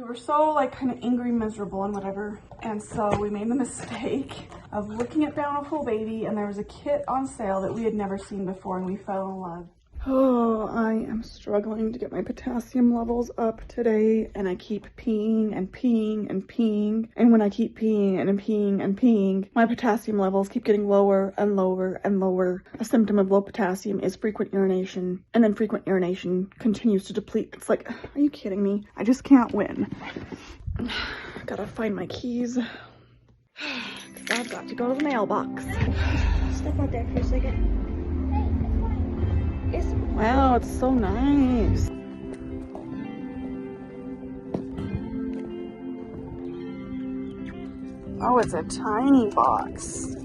were so like kind of angry, miserable and whatever. And so we made the mistake of looking at Bountiful Baby, and there was a kit on sale that we had never seen before, and we fell in love. Oh, I am struggling to get my potassium levels up today, and I keep peeing and peeing and peeing. And when I keep peeing and peeing and peeing, my potassium levels keep getting lower and lower and lower. A symptom of low potassium is frequent urination, and then frequent urination continues to deplete. It's like, are you kidding me? I just can't win. Gotta find my keys. I've got to go to the mailbox. Step out there for a second. Wow, it's so nice. Oh, it's a tiny box.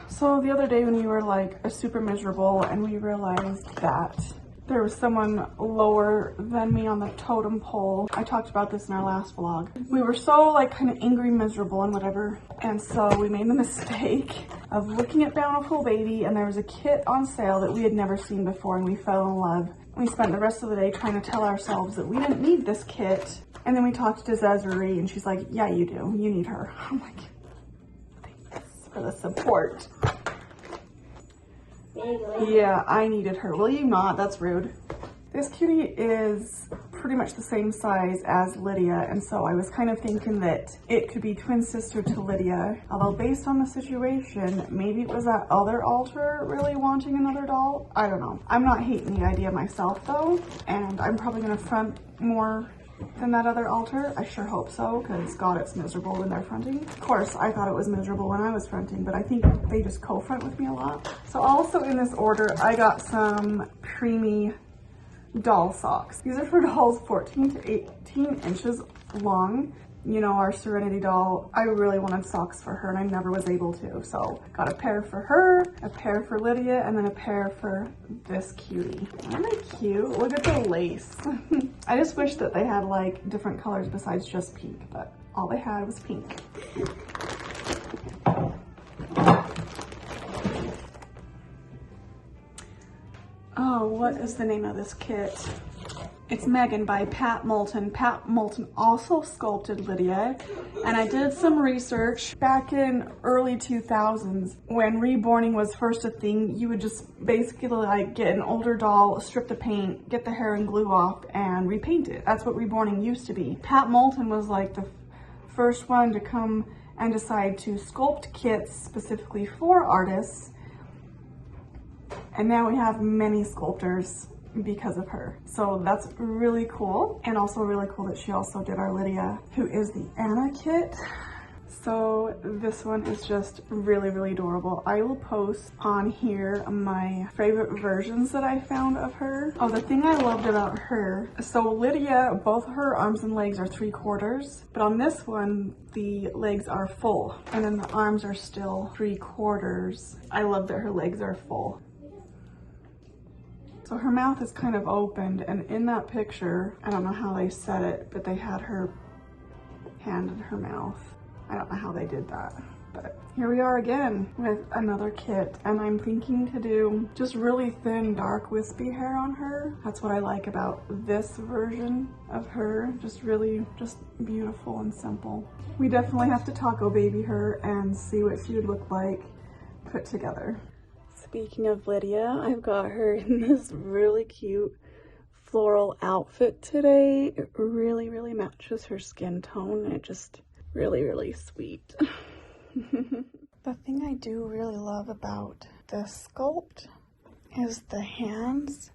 So the other day when we were like super miserable and we realized that there was someone lower than me on the totem pole. I talked about this in our last vlog. We were so like kind of angry, miserable and whatever. And so we made the mistake of looking at Bountiful Baby, and there was a kit on sale that we had never seen before, and we fell in love. We spent the rest of the day trying to tell ourselves that we didn't need this kit. And then we talked to Desiree and she's like, yeah, you do. You need her. I'm like, thanks for the support. Yeah, I needed her. Will you not? That's rude. This cutie is pretty much the same size as Lydia, and so I was kind of thinking that it could be twin sister to Lydia. Although based on the situation, maybe it was that other altar really wanting another doll. I don't know. I'm not hating the idea myself though, and I'm probably gonna front more than that other altar. I sure hope so, because God, it's miserable when they're fronting. Of course, I thought it was miserable when I was fronting, but I think they just co-front with me a lot. So also in this order, I got some preemie doll socks. These are for dolls 14 to 18 inches long. You know, our Serenity doll, I really wanted socks for her and I never was able to. So got a pair for her, a pair for Lydia, and then a pair for this cutie. Aren't they cute? Look at the lace. I just wish that they had like different colors besides just pink, but all they had was pink. Oh, what is the name of this kit? It's Megan by Pat Moulton. Pat Moulton also sculpted Lydia, and I did some research back in early 2000s when reborning was first a thing. You would just basically like get an older doll, strip the paint, get the hair and glue off, and repaint it. That's what reborning used to be. Pat Moulton was like the first one to come and decide to sculpt kits specifically for artists, and now we have many sculptors because of her. So that's really cool, and also really cool that she also did our Lydia, who is the Anna kit. So this one is just really, really adorable. I will post on here my favorite versions that I found of her. Oh, the thing I loved about her, so Lydia, both her arms and legs are 3/4, but on this one, the legs are full, and then the arms are still 3/4. I love that her legs are full. So her mouth is kind of opened, and in that picture, I don't know how they set it, but they had her hand in her mouth. I don't know how they did that, but here we are again with another kit, and I'm thinking to do just really thin, dark, wispy hair on her. That's what I like about this version of her. Just really, just beautiful and simple. We definitely have to Taco Baby her and see what she would look like put together. Speaking of Lydia, I've got her in this really cute floral outfit today. It really, really matches her skin tone, and it just really, really sweet. The thing I do really love about this sculpt is the hands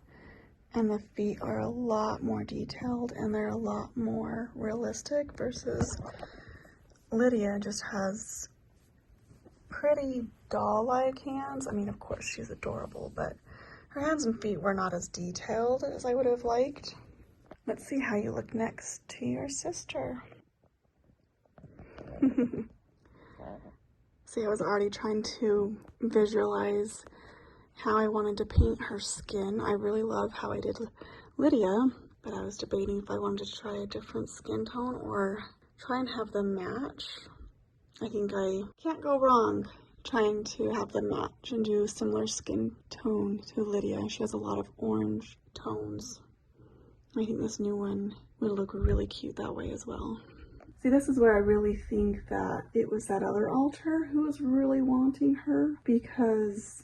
and the feet are a lot more detailed and they're a lot more realistic versus Lydia just has pretty doll-like hands. I mean, of course she's adorable, but her hands and feet were not as detailed as I would have liked. Let's see how you look next to your sister. See, I was already trying to visualize how I wanted to paint her skin. I really love how I did Lydia, but I was debating if I wanted to try a different skin tone or try and have them match. I think I can't go wrong trying to have them match and do a similar skin tone to Lydia. She has a lot of orange tones. I think this new one would look really cute that way as well. See, this is where I really think that it was that other altar who was really wanting her, because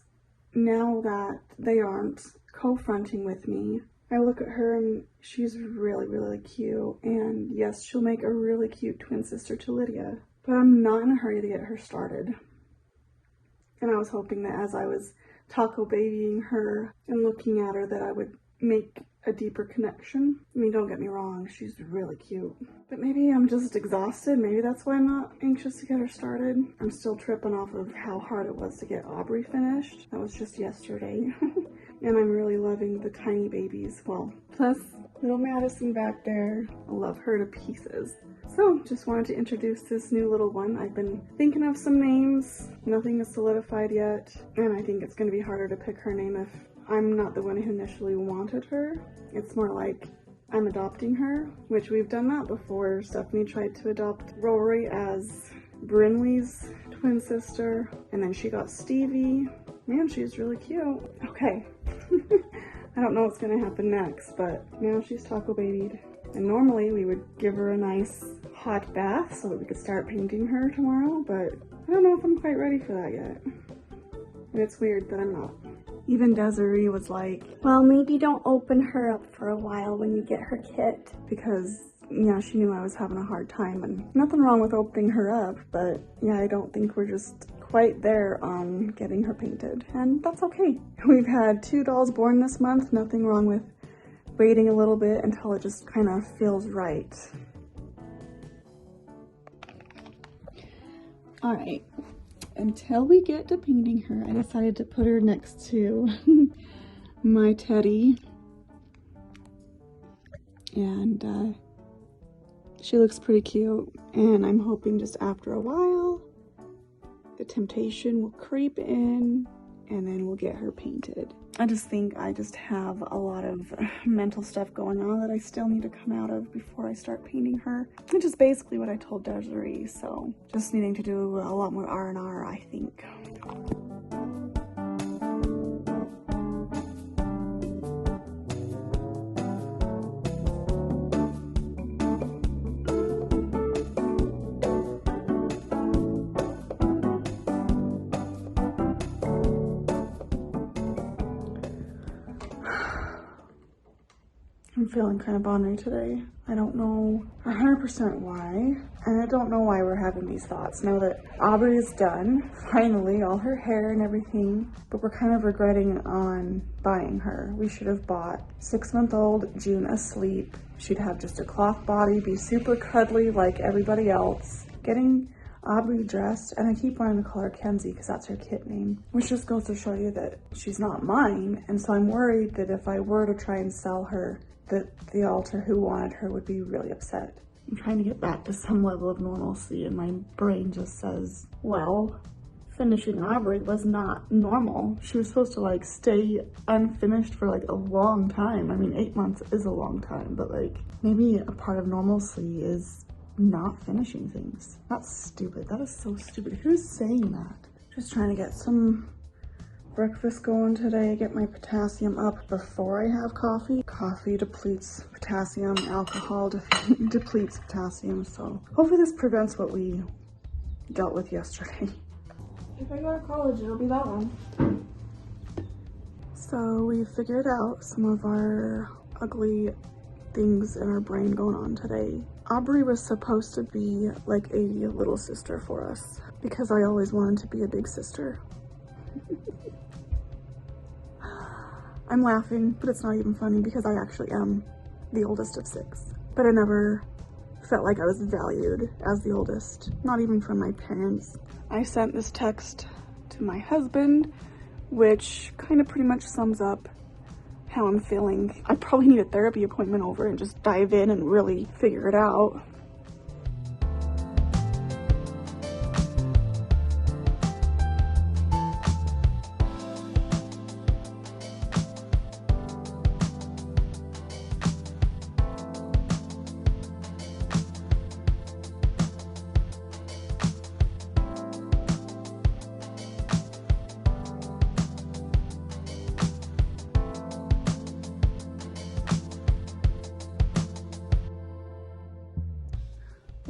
now that they aren't co-fronting with me, I look at her and she's really, really cute. And yes, she'll make a really cute twin sister to Lydia, but I'm not in a hurry to get her started. And I was hoping that as I was taco babying her and looking at her that I would make a deeper connection. I mean, don't get me wrong, she's really cute. But maybe I'm just exhausted. Maybe that's why I'm not anxious to get her started. I'm still tripping off of how hard it was to get Aubrey finished. That was just yesterday. And I'm really loving the tiny babies. Well, plus little Madison back there. I love her to pieces. So, just wanted to introduce this new little one. I've been thinking of some names. Nothing is solidified yet. And I think it's going to be harder to pick her name if I'm not the one who initially wanted her. It's more like I'm adopting her, which we've done that before. Stephanie tried to adopt Rory as Brinley's twin sister, and then she got Stevie. Man, she's really cute. Okay. I don't know what's gonna happen next, but now she's taco babied. And normally we would give her a nice hot bath so that we could start painting her tomorrow, but I don't know if I'm quite ready for that yet. And it's weird that I'm not. Even Desiree was like, well, maybe don't open her up for a while when you get her kit. Because, yeah, she knew I was having a hard time, and nothing wrong with opening her up, but yeah, I don't think we're just quite there on getting her painted, and that's okay. We've had 2 dolls born this month, nothing wrong with waiting a little bit until it just kind of feels right. All right. Until we get to painting her, I decided to put her next to my Teddy. And she looks pretty cute. And I'm hoping just after a while, the temptation will creep in and then we'll get her painted. I just think I just have a lot of mental stuff going on that I still need to come out of before I start painting her, which is basically what I told Desiree. So just needing to do a lot more R&R, I think. I'm feeling kind of ornery today. I don't know 100% why, and I don't know why we're having these thoughts now that Aubrey is done, finally, all her hair and everything, but we're kind of regretting on buying her. We should have bought 6-month-old June asleep. She'd have just a cloth body, be super cuddly like everybody else. Getting Aubrey dressed, and I keep wanting to call her Kenzie because that's her kit name, which just goes to show you that she's not mine, and so I'm worried that if I were to try and sell her, that the altar who wanted her would be really upset. I'm trying to get back to some level of normalcy, and my brain just says, well, finishing Aubrey was not normal. She was supposed to like stay unfinished for like a long time. I mean, 8 months is a long time, but like maybe a part of normalcy is not finishing things. That's stupid. That is so stupid. Who's saying that? Just trying to get some breakfast going today, get my potassium up before I have coffee. Coffee depletes potassium, alcohol depletes potassium, so hopefully this prevents what we dealt with yesterday. If I go to college, it'll be that one. So we figured out some of our ugly things in our brain going on today. Aubrey was supposed to be like a little sister for us because I always wanted to be a big sister. I'm laughing, but it's not even funny because I actually am the oldest of 6. But I never felt like I was valued as the oldest, not even from my parents. I sent this text to my husband, which kind of pretty much sums up how I'm feeling. I probably need a therapy appointment over and just dive in and really figure it out.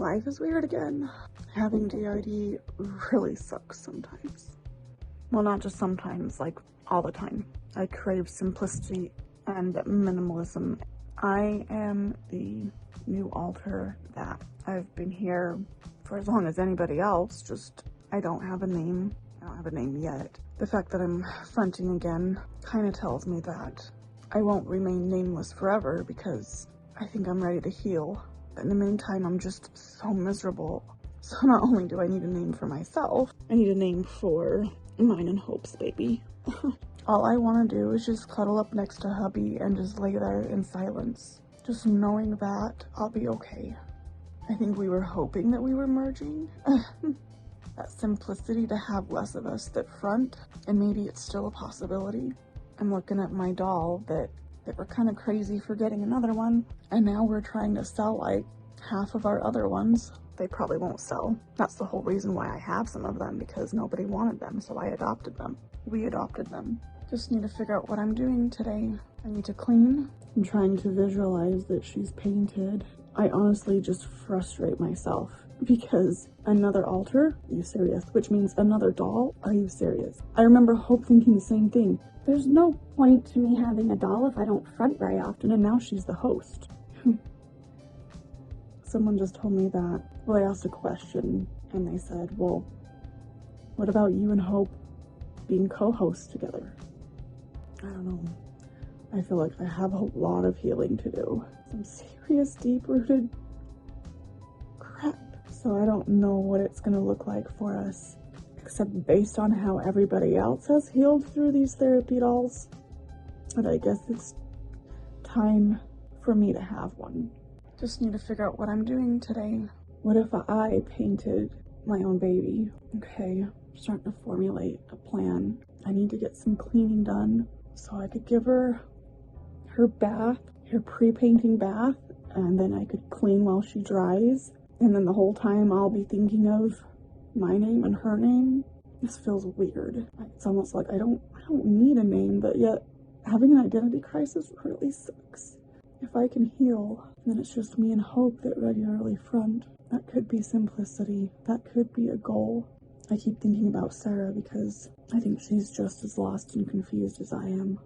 Life is weird again. Having DID really sucks sometimes. Well, not just sometimes, like all the time. I crave simplicity and minimalism. I am the new alter that I've been here for as long as anybody else, just I don't have a name. I don't have a name yet. The fact that I'm fronting again kind of tells me that I won't remain nameless forever because I think I'm ready to heal. But in the meantime, I'm just so miserable. So not only do I need a name for myself, I need a name for mine and Hope's baby. All I want to do is just cuddle up next to hubby and just lay there in silence. Just knowing that I'll be okay. I think we were hoping that we were merging. That simplicity to have less of us that front, and maybe it's still a possibility. I'm looking at my doll that we're kind of crazy for getting another one, and now we're trying to sell like half of our other ones. They probably won't sell. That's the whole reason why I have some of them, because nobody wanted them, so I adopted them. We adopted them. Just need to figure out what I'm doing today. I need to clean. I'm trying to visualize that she's painted. I honestly just frustrate myself because another altar? Are you serious? Which means another doll? Are you serious? I remember Hope thinking the same thing. There's no point to me having a doll if I don't front very often. And now she's the host. Someone just told me that. Well, I asked a question and they said, well, what about you and Hope being co-hosts together? I don't know. I feel like I have a lot of healing to do. Some serious deep-rooted crap. So I don't know what it's gonna look like for us, except based on how everybody else has healed through these therapy dolls. But I guess it's time for me to have one. Just need to figure out what I'm doing today. What if I painted my own baby? Okay, I'm starting to formulate a plan. I need to get some cleaning done so I could give her bath, her pre-painting bath, and then I could clean while she dries. And then the whole time I'll be thinking of my name and her name. This feels weird. It's almost like I don't need a name, but yet having an identity crisis really sucks. If I can heal, then it's just me and Hope that regularly front. That could be simplicity. That could be a goal. I keep thinking about Sarah because I think she's just as lost and confused as I am.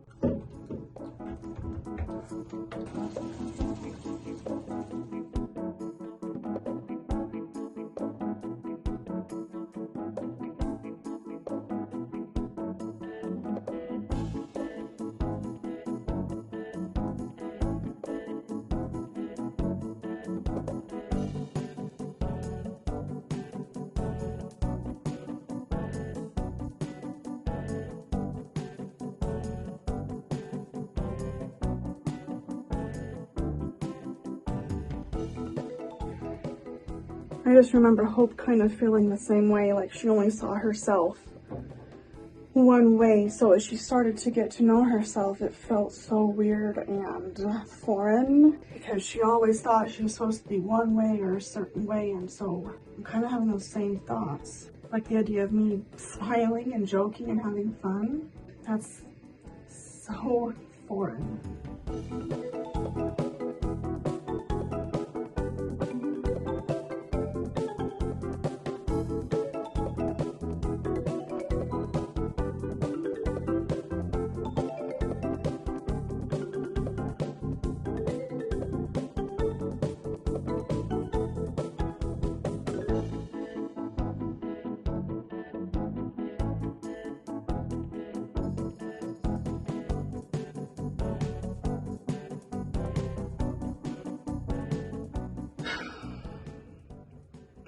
I just remember Hope kind of feeling the same way, like she only saw herself one way. So as she started to get to know herself, it felt so weird and foreign because she always thought she was supposed to be one way or a certain way. And so I'm kind of having those same thoughts. Like the idea of me smiling and joking and having fun. That's so foreign.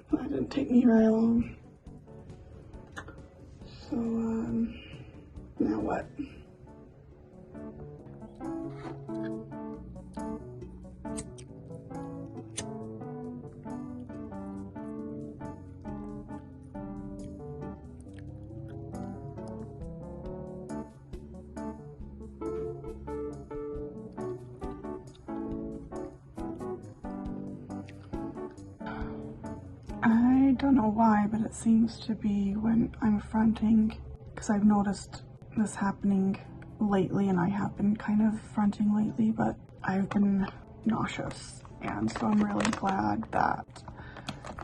That didn't take me very long. So, now what? I don't know why, but it seems to be when I'm fronting, because I've noticed this happening lately, and I have been kind of fronting lately, but I've been nauseous, and so I'm really glad that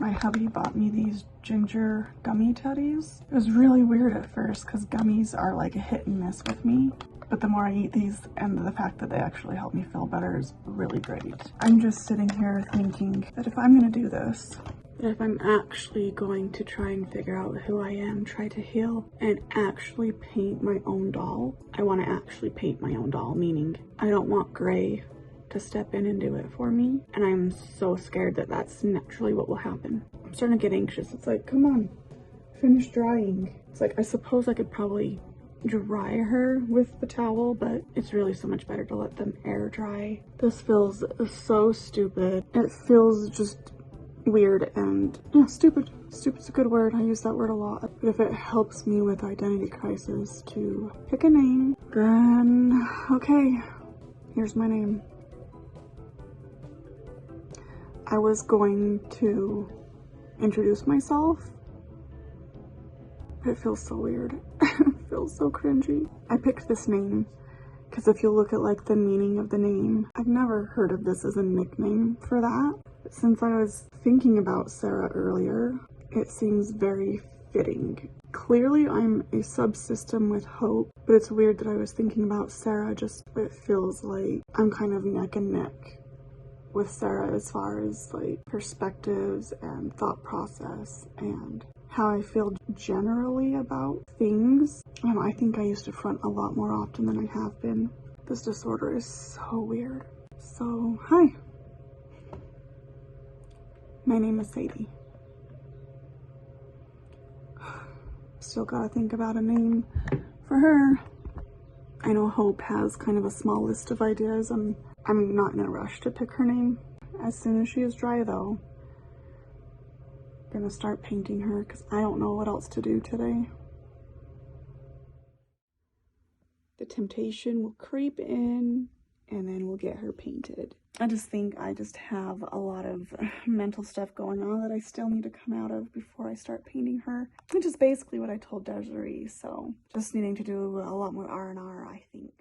My hubby bought me these ginger gummy teddies. It was really weird at first because gummies are like a hit and miss with me. But the more I eat these and the fact that they actually help me feel better is really great. I'm just sitting here thinking that if I'm gonna do this, that if I'm actually going to try and figure out who I am, try to heal, and actually paint my own doll, I want to actually paint my own doll, meaning I don't want Gray to step in and do it for me. And I'm so scared that that's naturally what will happen. I'm starting to get anxious. It's like, come on, finish drying. It's like, I suppose I could probably dry her with the towel, but it's really so much better to let them air dry. This feels so stupid. It feels just weird and yeah, stupid. Stupid's a good word. I use that word a lot. But if it helps me with identity crisis to pick a name, then okay, here's my name. I was going to introduce myself, but it feels so weird. It feels so cringy. I picked this name because if you look at like the meaning of the name, I've never heard of this as a nickname for that. Since I was thinking about Sarah earlier, it seems very fitting. Clearly I'm a subsystem with Hope, but it's weird that I was thinking about Sarah. Just it feels like I'm kind of neck and neck with Sarah as far as like perspectives and thought process and how I feel generally about things. I think I used to front a lot more often than I have been. This disorder is so weird. So, hi. My name is Sadie. Still gotta think about a name for her. I know Hope has kind of a small list of ideas, and I'm not in a rush to pick her name. As soon as she is dry though, I'm gonna start painting her because I don't know what else to do today. The temptation will creep in and then we'll get her painted. I just think I just have a lot of mental stuff going on that I still need to come out of before I start painting her, which is basically what I told Desiree. So just needing to do a lot more R&R, I think.